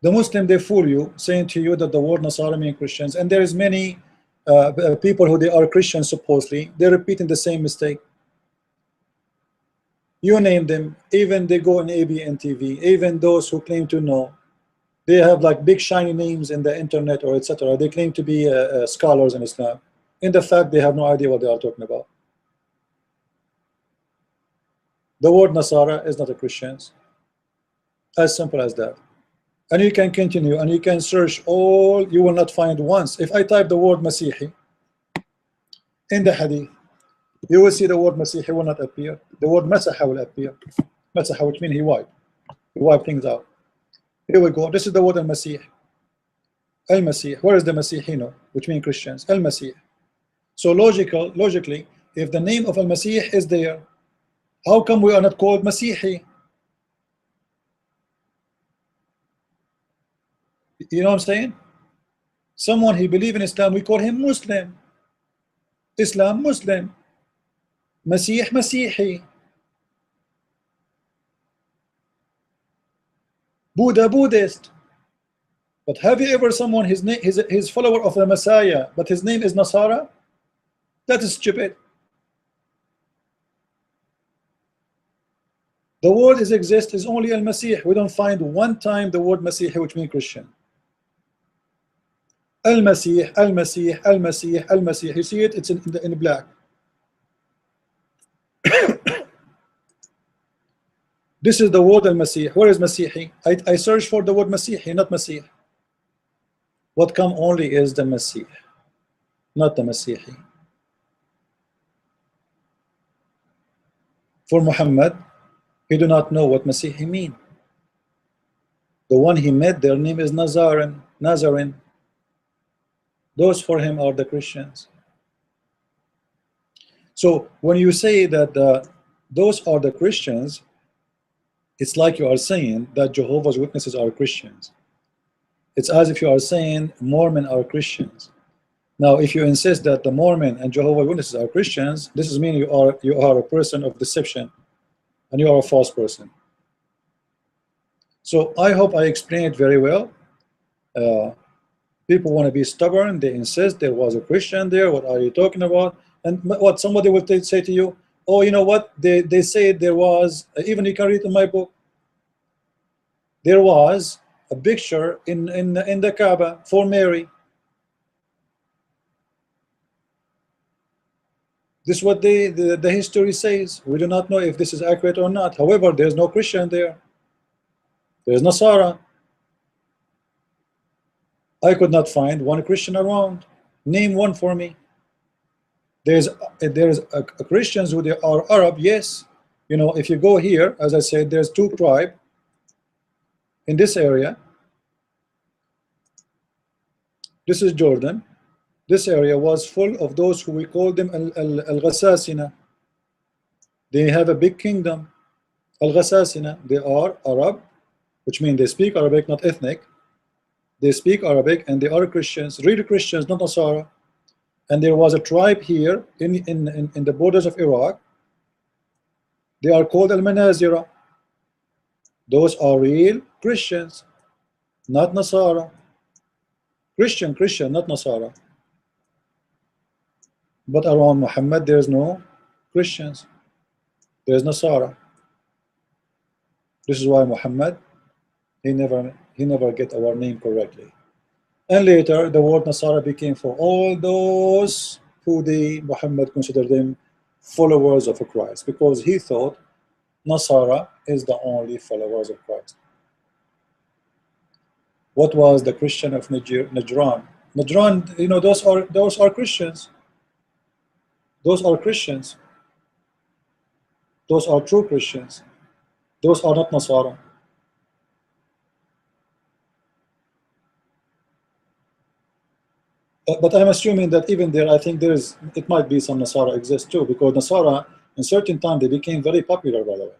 The Muslim, they fool you, saying to you that the word Nasara means Christians, and there is many people who they are Christians supposedly, they're repeating the same mistake. You name them, even they go on ABN TV, even those who claim to know, they have like big shiny names in the internet or etc. They claim to be scholars in Islam. In the fact, they have no idea what they are talking about. The word Nasara is not a Christians. As simple as that. And you can continue and you can search all, you will not find once. If I type the word Masihi in the hadith, you will see the word Masihi will not appear. The word Masaha will appear. Masaha, which means he wiped things out. Here we go. This is the word Al-Masih. Al-Masih. Where is the Masihino? Which means Christians. Al-Masih. So logically, if the name of Al-Masih is there, how come we are not called Masihi? You know what I'm saying? Someone he believes in Islam, we call him Muslim. Islam, Muslim. Masih, Masihi. Buddha, Buddhist. But have you ever someone his follower of the Messiah, but his name is Nasara? That is stupid. The word exists is only Al-Masih. We don't find one time the word Masih, which means Christian. Al-Masih, Al-Masih, Al-Masih, Al-Masih. You see it? It's in black. This is the word Al-Masih. Where is Masihi? I search for the word Masihi, not Masih. What come only is the Masih, not the Masihi. For Muhammad, he do not know what Masihi mean. The one he met, their name is Nazarene. Those for him are the Christians. So when you say that those are the Christians, it's like you are saying that Jehovah's Witnesses are Christians. It's as if you are saying Mormon are Christians. Now, if you insist that the Mormon and Jehovah's Witnesses are Christians, this is meaning you are a person of deception, and you are a false person. So I hope I explained it very well. People want to be stubborn. They insist there was a Christian there. What are you talking about? And what somebody will say to you, oh, you know what? They say there was, even you can read in my book, there was a picture in the Kaaba for Mary. This is what the history says. We do not know if this is accurate or not. However, there's no Christian there. There's Nasara. I could not find one Christian around. Name one for me. There's a Christians who they are Arab, yes. You know, if you go here, as I said, there's two tribes in this area. This is Jordan. This area was full of those who we call them Al-Ghassasina. They have a big kingdom. Al-Ghassasina, they are Arab, which means they speak Arabic, not ethnic. They speak Arabic and they are Christians, real Christians, not Nasara. And there was a tribe here in the borders of Iraq. They are called Al-Manazira. Those are real Christians, not Nasara. Christian, not Nasara. But around Muhammad, there is no Christians. There is Nasara. This is why Muhammad, he never get our name correctly. And later, the word Nasara became for all those who Muhammad considered them followers of Christ, because he thought Nasara is the only followers of Christ. What was the Christian of Najran? Najran, you know, those are Christians. Those are Christians. Those are true Christians. Those are not Nasara. But I'm assuming that even there, I think it might be some Nasara exist too, because Nasara, in certain time, they became very popular, by the way.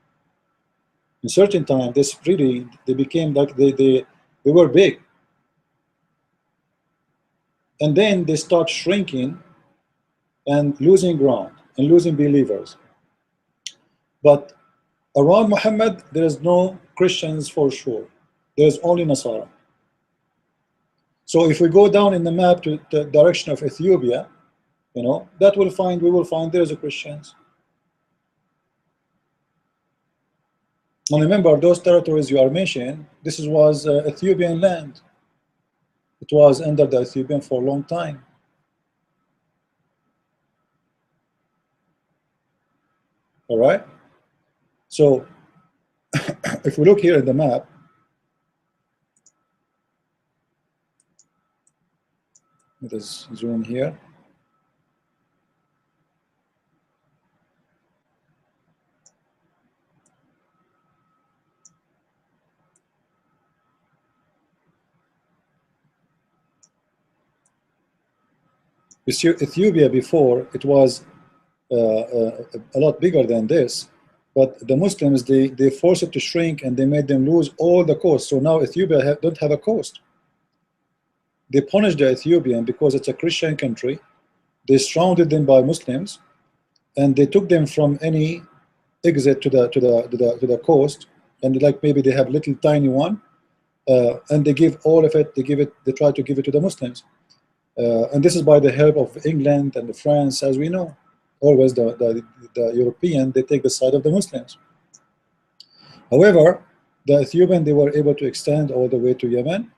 In certain time, they became like, they were big. And then they start shrinking and losing ground and losing believers. But around Muhammad, there is no Christians for sure. There's only Nasara. So if we go down in the map to the direction of Ethiopia, you know, we will find there's a Christians. And remember, those territories you are mentioning, this was Ethiopian land. It was under the Ethiopian for a long time. All right. So if we look here at the map, let us zoom here. Ethiopia before, it was a lot bigger than this, but the Muslims, they forced it to shrink and they made them lose all the coast. So now Ethiopia don't have a coast. They punished the Ethiopian because it's a Christian country. They surrounded them by Muslims, and they took them from any exit to the coast, and like maybe they have little tiny one, and they give all of it. They try to give it to the Muslims, and this is by the help of England and France, as we know. Always the European, they take the side of the Muslims. However, the Ethiopian, they were able to extend all the way to Yemen,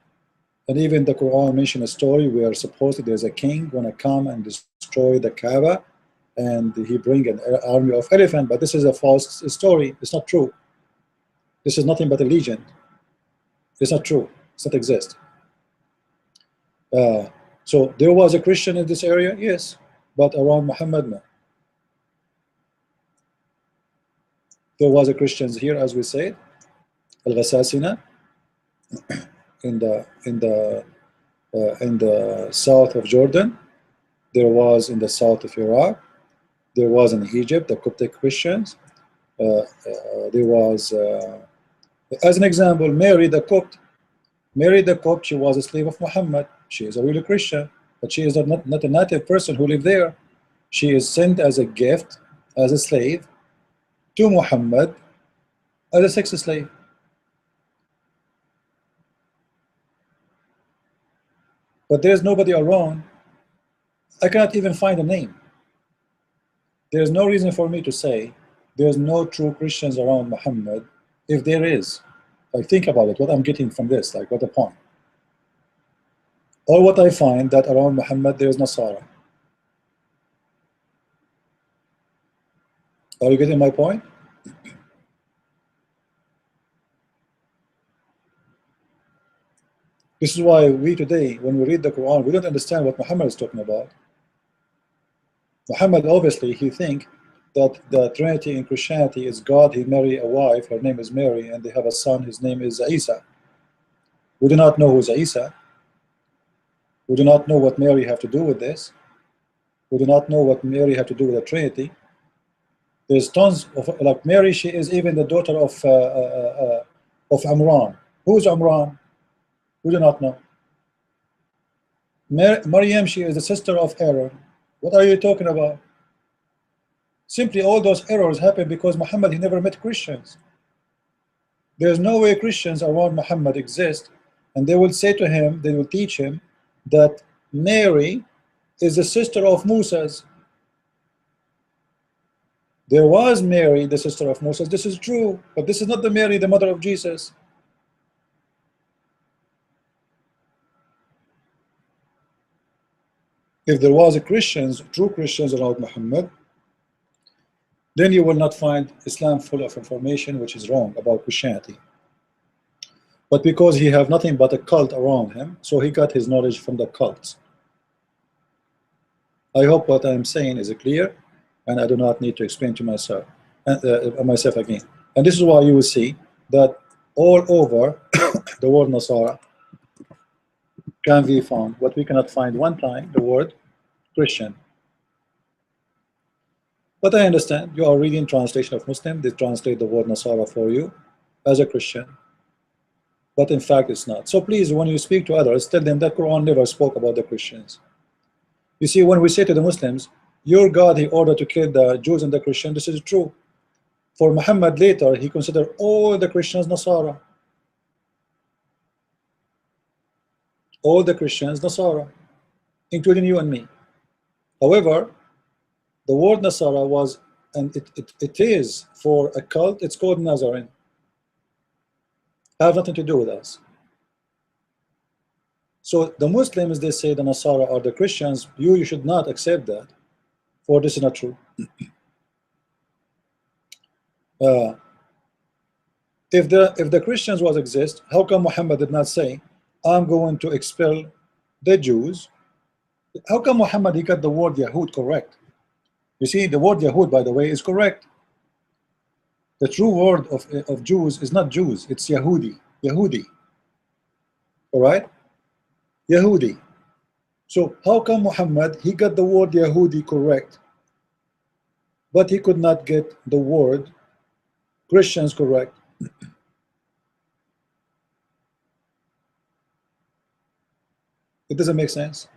and even the Quran mentioned a story where supposedly there's a king gonna come and destroy the Kaaba, and he bring an army of elephant. But this is a false story. It's not true. This is nothing but a legend. It's not true. It's not exist. So there was a Christian in this area, yes, but around Muhammad, no. There was a Christians here, as we said, Al-Ghasasina, in the south of Jordan. There was in the south of Iraq. There was in Egypt the Coptic Christians. There was, as an example, Mary the Copt. Mary the Copt, she was a slave of Muhammad. She is a real Christian, but she is not a native person who lived there. She is sent as a gift, as a slave, to Muhammad as a sex slave. But there's nobody around. I cannot even find a name. There's no reason for me to say there's no true Christians around Muhammad. If there is, like, think about it, what I'm getting from this, like, what the point? Or what I find that around Muhammad there is Nasara. Are you getting my point? This is why we today, when we read the Quran, we don't understand what Muhammad is talking about. Muhammad, obviously, he think that the Trinity in Christianity is God. He marry a wife, her name is Mary, and they have a son, his name is Isa. We do not know who's Isa. We do not know what Mary have to do with this. We do not know what Mary have to do with the Trinity. There's tons of, like, Mary, she is even the daughter of Imran. Who's Imran? We do not know. Maryam, she is the sister of Aaron. What are you talking about? Simply all those errors happen because Muhammad, he never met Christians. There's no way Christians around Muhammad exist, and they will say to him, they will teach him that Mary is the sister of Moses. There was Mary, the sister of Moses. This is true, but this is not the Mary, the mother of Jesus. If there was a Christians, true Christians around Muhammad, then you will not find Islam full of information which is wrong about Christianity. But because he have nothing but a cult around him, so he got his knowledge from the cults. I hope what I'm saying is clear, and I do not need to explain to myself again. And this is why you will see that all over the word Nasara can be found, but we cannot find one time the word Christian. But I understand you are reading translation of Muslim, they translate the word Nasara for you as a Christian, but in fact it's not. So please, when you speak to others, tell them that Quran never spoke about the Christians. You see, when we say to the Muslims, your God, he ordered to kill the Jews and the Christians, this is true. For Muhammad later, he considered all the Christians Nasara. All the Christians Nasara, including you and me. However, the word Nasara was, and it is for a cult, it's called Nazarene. Have nothing to do with us. So the Muslims, they say the Nasara are the Christians. You should not accept that, for this is not true. If the Christians was exist, how come Muhammad did not say, I'm going to expel the Jews? How come Muhammad, he got the word Yahud correct? You see, the word Yahud, by the way, is correct. The true word of Jews is not Jews, it's Yahudi. Yahudi. All right? Yahudi. So how come Muhammad, he got the word Yahudi correct, but he could not get the word Christians correct? It doesn't make sense.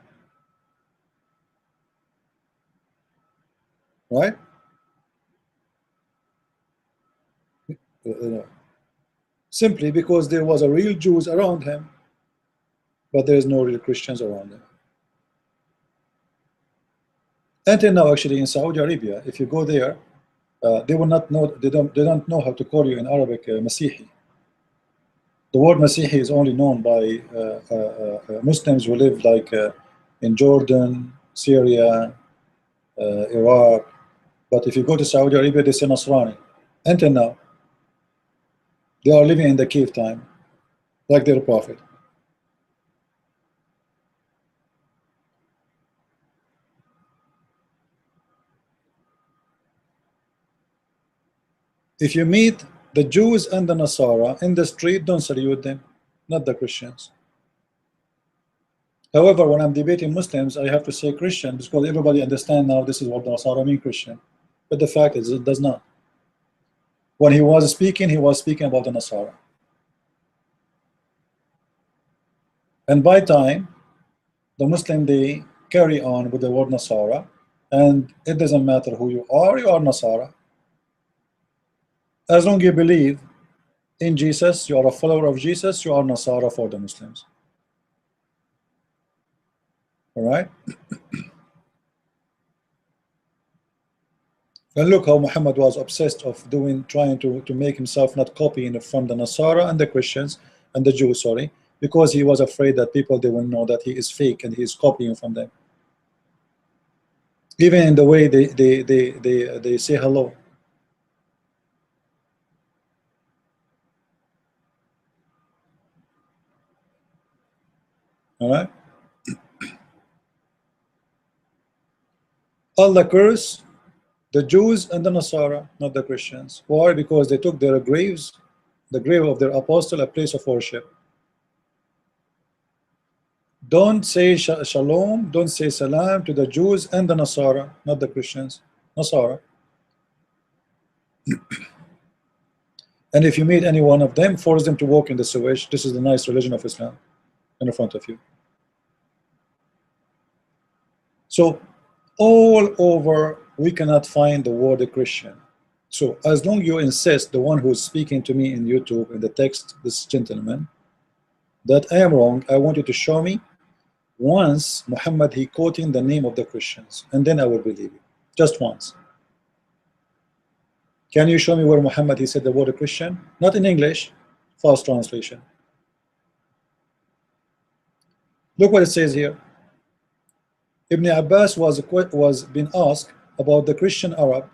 Right? Simply because there was a real Jews around him, but there is no real Christians around him. Until now, actually, in Saudi Arabia, if you go there, they will not know. They don't know how to call you in Arabic Masihi. The word Masihi is only known by Muslims who live like in Jordan, Syria, Iraq. But if you go to Saudi Arabia, they say Nasrani. Until now, they are living in the cave time, like their prophet. If you meet the Jews and the Nasara in the street, don't salute them, not the Christians. However, when I'm debating Muslims, I have to say Christian because everybody understands now this is what the Nasara mean Christian. But the fact is, it does not. When he was speaking about the Nasara. And by time, the Muslim, they carry on with the word Nasara, and it doesn't matter who you are Nasara. As long as you believe in Jesus, you are a follower of Jesus, you are Nasara for the Muslims. All right? And look how Muhammad was obsessed of trying to make himself not copying from the Nasara and the Christians and the Jews, sorry, because he was afraid that people, they will know that he is fake and he is copying from them. Even in the way they say hello. All right? Allah curse the Jews and the Nasara, not the Christians. Why? Because they took their graves, the grave of their apostle, a place of worship. Don't say shalom, don't say salam to the Jews and the Nasara, not the Christians. Nasara. And if you meet any one of them, force them to walk in the sewage. This is the nice religion of Islam in front of you. So all over, we cannot find the word Christian. So as long as you insist, the one who is speaking to me in YouTube in the text, this gentleman, that I am wrong, I want you to show me once Muhammad he quoting the name of the Christians, and then I will believe you. Just once. Can you show me where Muhammad he said the word Christian? Not in English, fast translation. Look what it says here. Ibn Abbas was being asked about the Christian Arab.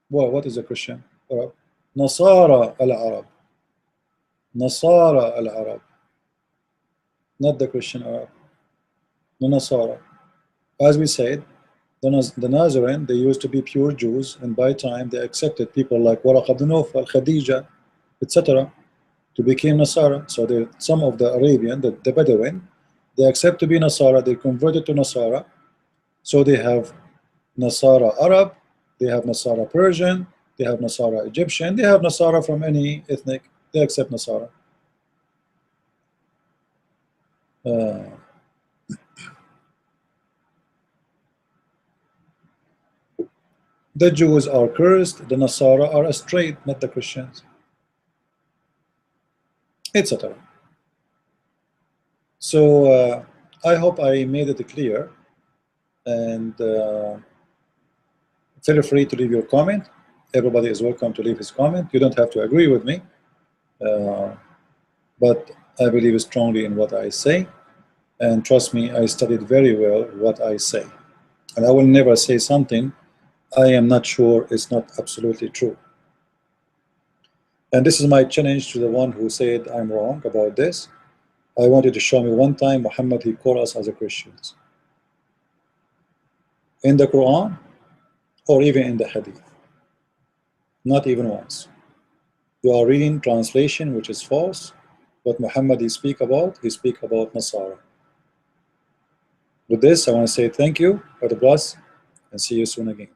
Well, what is a Christian Arab? Nasara al-Arab. Nasara al-Arab. Not the Christian Arab. The Nasara. As we said, the Nazarene, they used to be pure Jews, and by time they accepted people like Waraq ibn Nawfal, Khadija, etc. to become Nasara. So some of the Arabian, the Bedouin, they accept to be Nasara, they converted to Nasara. So they have Nasara Arab, they have Nasara Persian, they have Nasara Egyptian, they have Nasara from any ethnic, they accept Nasara. The Jews are cursed, the Nasara are astray, not the Christians, etc. So I hope I made it clear, and feel free to leave your comment. Everybody is welcome to leave his comment. You don't have to agree with me, but I believe strongly in what I say, and trust me, I studied very well what I say, and I will never say something I am not sure it's not absolutely true. And this is my challenge to the one who said I'm wrong about this. I wanted to show me one time Muhammad he called us as a Christians in the Quran or even in the Hadith. Not even once. You are reading translation which is false. What Muhammad he speak about Nasara. With this, I want to say thank you, God bless, and see you soon again.